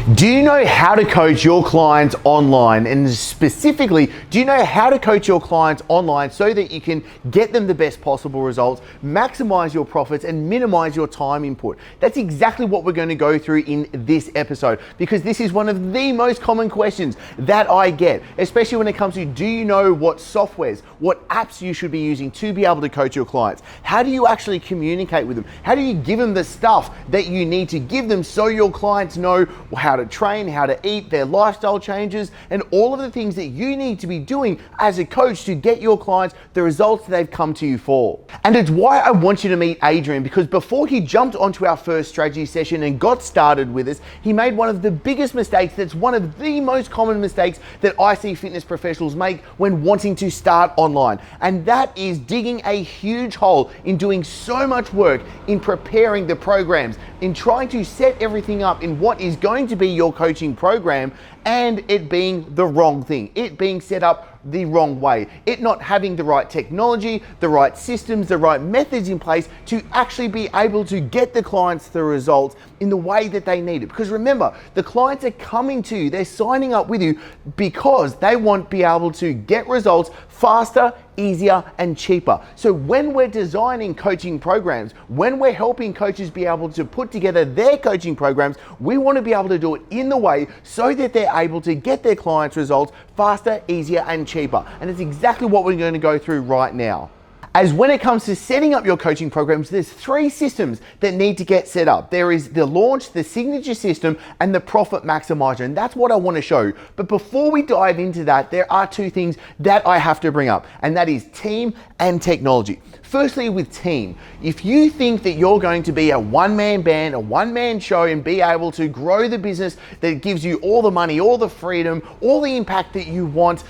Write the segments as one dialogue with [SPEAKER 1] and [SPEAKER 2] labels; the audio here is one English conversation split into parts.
[SPEAKER 1] Do you know how to coach your clients online? And specifically, do you know how to coach your clients online so that you can get them the best possible results, maximize your profits, and minimize your time input? That's exactly what we're going to go through in this episode, because this is one of the most common questions that I get, especially when it comes to, do you know what softwares, what apps you should be using to be able to coach your clients? How do you actually communicate with them? How do you give them the stuff that you need to give them so your clients know how to train, how to eat, their lifestyle changes, and all of the things that you need to be doing as a coach to get your clients the results they've come to you for. And it's why I want you to meet Adrian, because before he jumped onto our first strategy session and got started with us, he made one of the biggest mistakes. That's one of the most common mistakes that I see fitness professionals make when wanting to start online. And that is digging a huge hole in doing so much work in preparing the programs, in trying to set everything up in what is going to be your coaching program, and it being the wrong thing, it being set up the wrong way, it not having the right technology, the right systems, the right methods in place to actually be able to get the clients the results in the way that they need it. Because remember, the clients are coming to you, they're signing up with you because they want to be able to get results faster, easier, and cheaper. So when we're designing coaching programs, when we're helping coaches be able to put together their coaching programs, we want to be able to do it in the way so that they're able to get their clients results faster, easier, and cheaper. And it's exactly what we're going to go through right now. As when it comes to setting up your coaching programs, there's 3 systems that need to get set up. There is the launch, the signature system, and the profit maximizer. And that's what I want to show you. But before we dive into that, there are 2 things that I have to bring up, and that is team and technology. Firstly, with team, if you think that you're going to be a one-man band, a one-man show, and be able to grow the business that gives you all the money, all the freedom, all the impact that you want,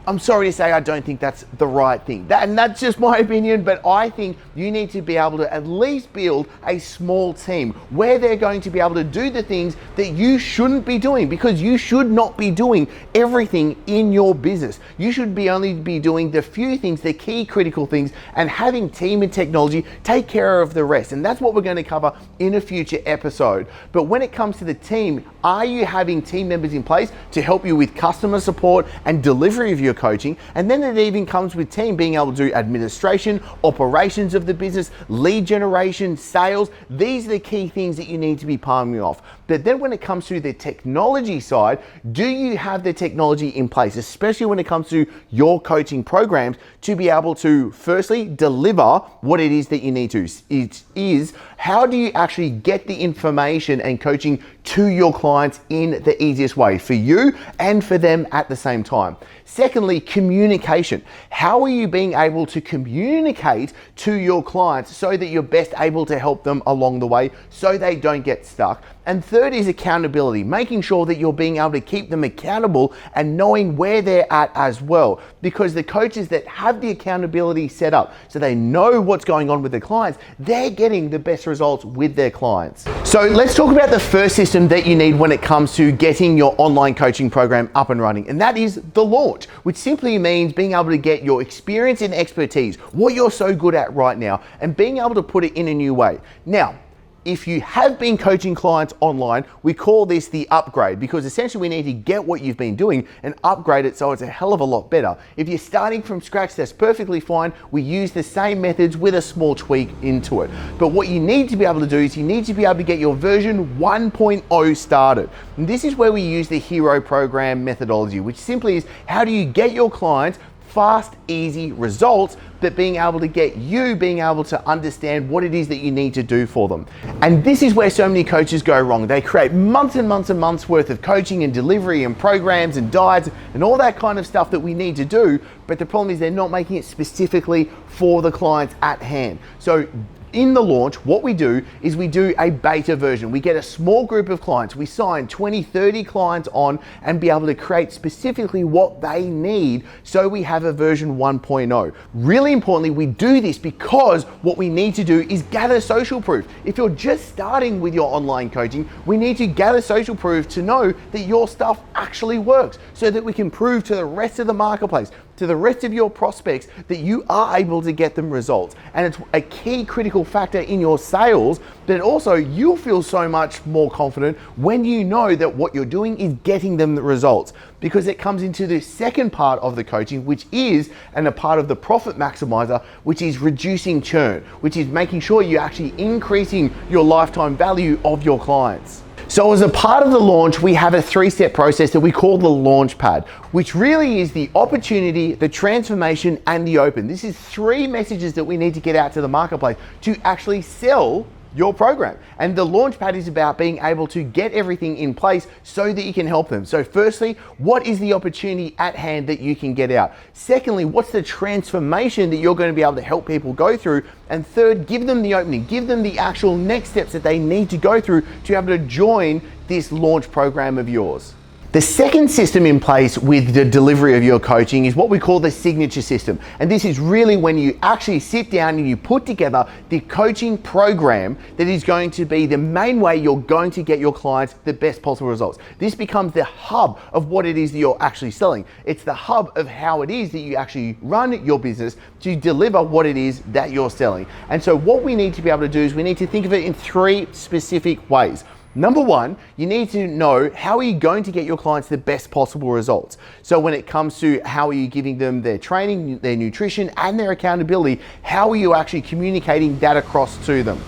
[SPEAKER 1] I'm sorry to say, I don't think that's the right thing. And that's just my opinion, but I think you need to be able to at least build a small team where they're going to be able to do the things that you shouldn't be doing, because you should not be doing everything in your business. You should only be doing the few things, the key critical things, and having team and technology take care of the rest. And that's what we're going to cover in a future episode. But when it comes to the team, are you having team members in place to help you with customer support and delivery of your coaching? And then it even comes with team being able to do administration, operations of the business, lead generation, sales. These are the key things that you need to be palming off. But then when it comes to the technology side, do you have the technology in place, especially when it comes to your coaching programs, to be able to firstly deliver what it is that you need to? It is, how do you actually get the information and coaching to your clients in the easiest way for you and for them at the same time? Secondly, communication. How are you being able to communicate to your clients so that you're best able to help them along the way so they don't get stuck? And third is accountability, making sure that you're being able to keep them accountable and knowing where they're at as well. Because the coaches that have the accountability set up so they know what's going on with their clients, they're getting the best results with their clients. So let's talk about the first system that you need when it comes to getting your online coaching program up and running. And that is the launch, which simply means being able to get your experience and expertise, what you're so good at right now, and being able to put it in a new way. Now, if you have been coaching clients online, we call this the upgrade, because essentially we need to get what you've been doing and upgrade it so it's a hell of a lot better. If you're starting from scratch, that's perfectly fine. We use the same methods with a small tweak into it. But what you need to be able to do is you need to be able to get your version 1.0 started. And this is where we use the hero program methodology, which simply is, how do you get your clients fast, easy results, but being able to get you being able to understand what it is that you need to do for them. And this is where so many coaches go wrong. They create months and months and months worth of coaching and delivery and programs and diets and all that kind of stuff that we need to do, but the problem is they're not making it specifically for the clients at hand. So in the launch, what we do is we do a beta version. We get a small group of clients. We sign 20, 30 clients on and be able to create specifically what they need so we have a version 1.0. Really importantly, we do this because what we need to do is gather social proof. If you're just starting with your online coaching, we need to gather social proof to know that your stuff actually works so that we can prove to the rest of the marketplace, to the rest of your prospects that you are able to get them results. And it's a key critical factor in your sales, but also you'll feel so much more confident when you know that what you're doing is getting them the results, because it comes into the second part of the coaching, which is, and a part of the profit maximizer, which is reducing churn, which is making sure you're actually increasing your lifetime value of your clients. So as a part of the launch, we have a 3-step process that we call the launch pad, which really is the opportunity, the transformation, and the open. This is 3 messages that we need to get out to the marketplace to actually sell your program. And the launch pad is about being able to get everything in place so that you can help them. So firstly, what is the opportunity at hand that you can get out? Secondly, what's the transformation that you're going to be able to help people go through? And third, give them the opening, give them the actual next steps that they need to go through to be able to join this launch program of yours. The second system in place with the delivery of your coaching is what we call the signature system. And this is really when you actually sit down and you put together the coaching program that is going to be the main way you're going to get your clients the best possible results. This becomes the hub of what it is that you're actually selling. It's the hub of how it is that you actually run your business to deliver what it is that you're selling. And so what we need to be able to do is we need to think of it in 3 specific ways. Number 1, you need to know how are you going to get your clients the best possible results. So when it comes to how are you giving them their training, their nutrition, and their accountability, how are you actually communicating that across to them?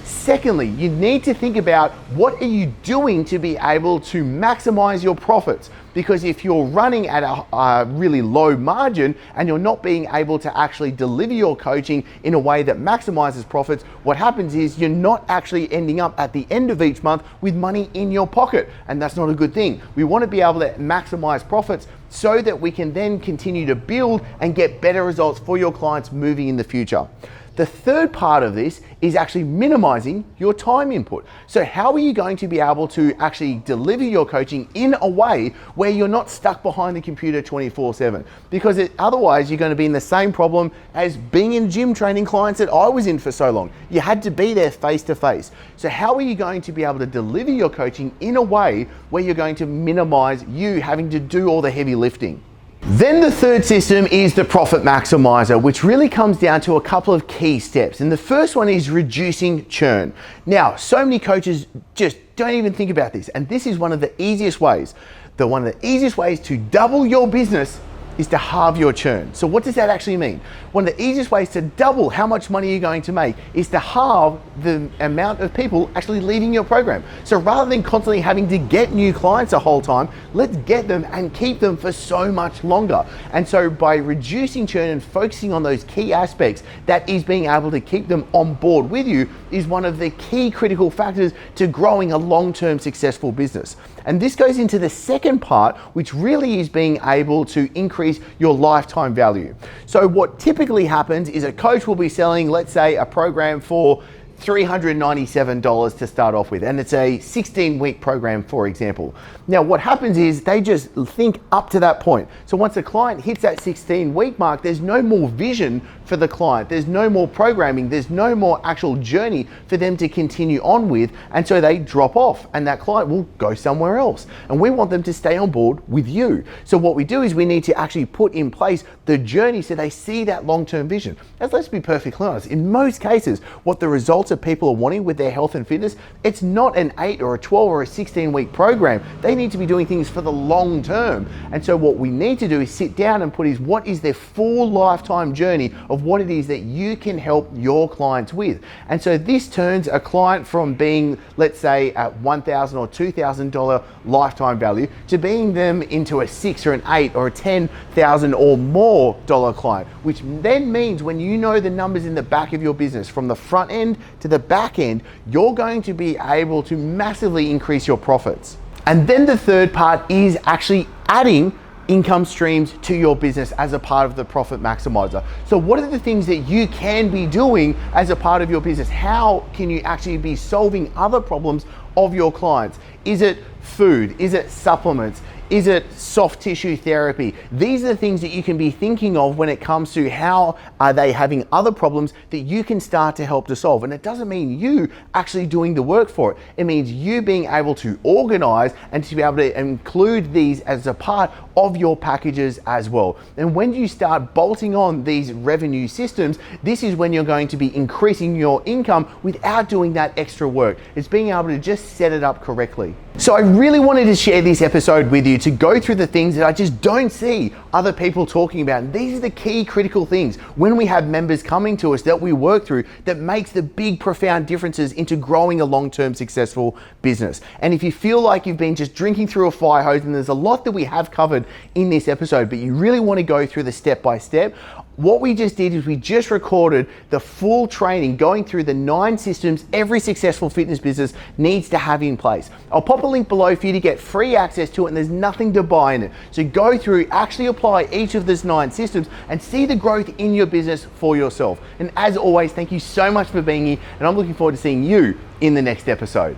[SPEAKER 1] Secondly, you need to think about what are you doing to be able to maximize your profits. Because if you're running at a really low margin and you're not being able to actually deliver your coaching in a way that maximizes profits, what happens is you're not actually ending up at the end of each month with money in your pocket. And that's not a good thing. We want to be able to maximize profits so that we can then continue to build and get better results for your clients moving in the future. The third part of this is actually minimizing your time input. So how are you going to be able to actually deliver your coaching in a way where you're not stuck behind the computer 24/7? Because otherwise you're going to be in the same problem as being in gym training clients that I was in for so long. You had to be there face to face. So how are you going to be able to deliver your coaching in a way where you're going to minimize you having to do all the heavy lifting? Then the third system is the profit maximizer, which really comes down to a couple of key steps. And the first one is reducing churn. Now, so many coaches just don't even think about this. And this is one of the easiest ways. One of the easiest ways to double your business is to halve your churn. So what does that actually mean? One of the easiest ways to double how much money you're going to make is to halve the amount of people actually leaving your program. So rather than constantly having to get new clients the whole time, let's get them and keep them for so much longer. And so by reducing churn and focusing on those key aspects, that is being able to keep them on board with you is one of the key critical factors to growing a long-term successful business. And this goes into the second part, which really is being able to increase your lifetime value. So what typically happens is a coach will be selling, let's say, a program for $397 to start off with, and it's a 16-week program, for example. Now, what happens is they just think up to that point. So once a client hits that 16-week mark, there's no more vision for the client. There's no more programming. There's no more actual journey for them to continue on with, and so they drop off, and that client will go somewhere else. And we want them to stay on board with you. So what we do is we need to actually put in place the journey so they see that long-term vision. As let's be perfectly honest, in most cases, what the results of people are wanting with their health and fitness, it's not an 8 or a 12 or a 16-week program. They need to be doing things for the long term. And so what we need to do is sit down and put is what is their full lifetime journey of what it is that you can help your clients with. And so this turns a client from being, let's say, at $1,000 or $2,000 lifetime value to being them into a 6 or an 8 or a $10,000 or more client, which then means when you know the numbers in the back of your business from the front end to the back end, you're going to be able to massively increase your profits. And then the third part is actually adding income streams to your business as a part of the profit maximizer. So what are the things that you can be doing as a part of your business? How can you actually be solving other problems of your clients? Is it food? Is it supplements? Is it soft tissue therapy? These are the things that you can be thinking of when it comes to how are they having other problems that you can start to help to solve. And it doesn't mean you actually doing the work for it. It means you being able to organize and to be able to include these as a part of your packages as well. And when you start bolting on these revenue systems, this is when you're going to be increasing your income without doing that extra work. It's being able to just set it up correctly. So I really wanted to share this episode with you to go through the things that I just don't see other people talking about. And these are the key critical things when we have members coming to us that we work through that makes the big profound differences into growing a long-term successful business. And if you feel like you've been just drinking through a fire hose, and there's a lot that we have covered in this episode, but you really want to go through the step by step, what we just did is we just recorded the full training going through the 9 systems every successful fitness business needs to have in place. I'll pop a link below for you to get free access to it, and there's nothing to buy in it. So go through, actually apply each of those 9 systems and see the growth in your business for yourself. And as always, thank you so much for being here, and I'm looking forward to seeing you in the next episode.